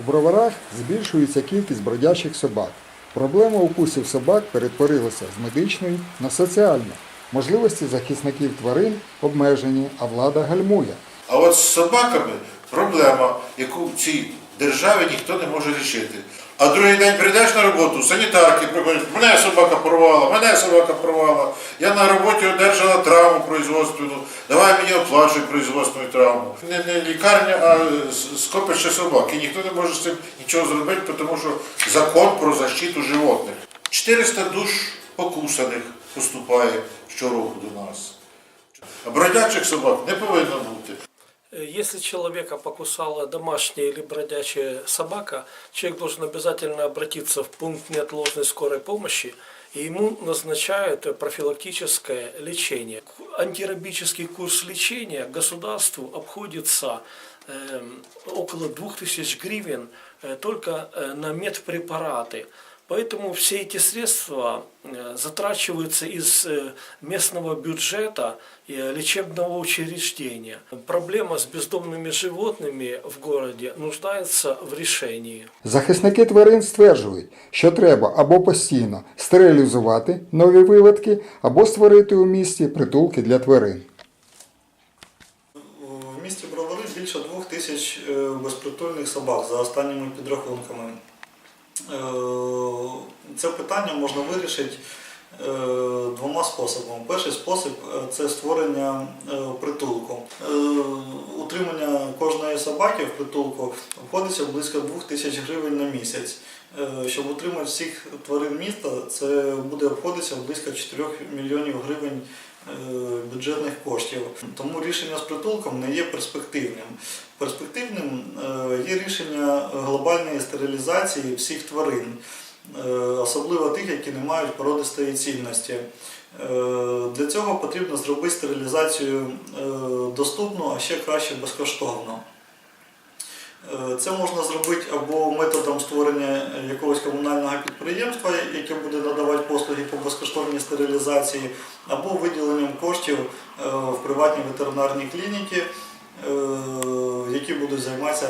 броварах збільшується кількість бродячих собак. Проблема укусів собак перетворилася з медичної на соціальну. Можливості захисників тварин обмежені, а влада гальмує. А от з собаками проблема, яку в цій державі ніхто не може рішити. А другий день прийдеш на роботу, санітарки приходять, мене собака порвала, я на роботі одержала травму производственну, давай мені оплачуй производственну травму. Не лікарня, а скопище собак. І ніхто не може з цим нічого зробити, тому що закон про защиту животних. 400 душ покусаних поступає щороку до нас. А бродячих собак не повинно бути. Если человека покусала домашняя или бродячая собака, человек должен обязательно обратиться в пункт неотложной скорой помощи, и ему назначают профилактическое лечение. Антирабический курс лечения государству обходится около 2000 гривен только на медпрепараты. Поэтому все эти средства затрачиваются из местного бюджета и лечебного учреждения. Проблема с бездомными животными в городе нуждается в решении. Захисники тварин стверджують, що треба або постійно стерилізувати нові виводки, або створити у місті притулки для тварин. В місті Бровари більше 2000 безпритульних собак за останніми підрахунками. Це питання можна вирішити двома способами. Перший спосіб – це створення притулку. Утримання кожної собаки в притулку обходиться близько 2000 гривень на місяць. Щоб утримати всіх тварин міста, це буде обходитися близько 4 мільйонів гривень бюджетних коштів. Тому рішення з притулком не є перспективним. Перспективним є рішення глобальної стерилізації всіх тварин, особливо тих, які не мають породистої цінності. Для цього потрібно зробити стерилізацію доступну, а ще краще безкоштовно. Це можна зробити або методом створення якогось комунального підприємства, яке буде надавати послуги по безкоштовній стерилізації, або виділенням коштів в приватні ветеринарні клініки, які будуть займатися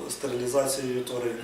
стерилізацією тварин.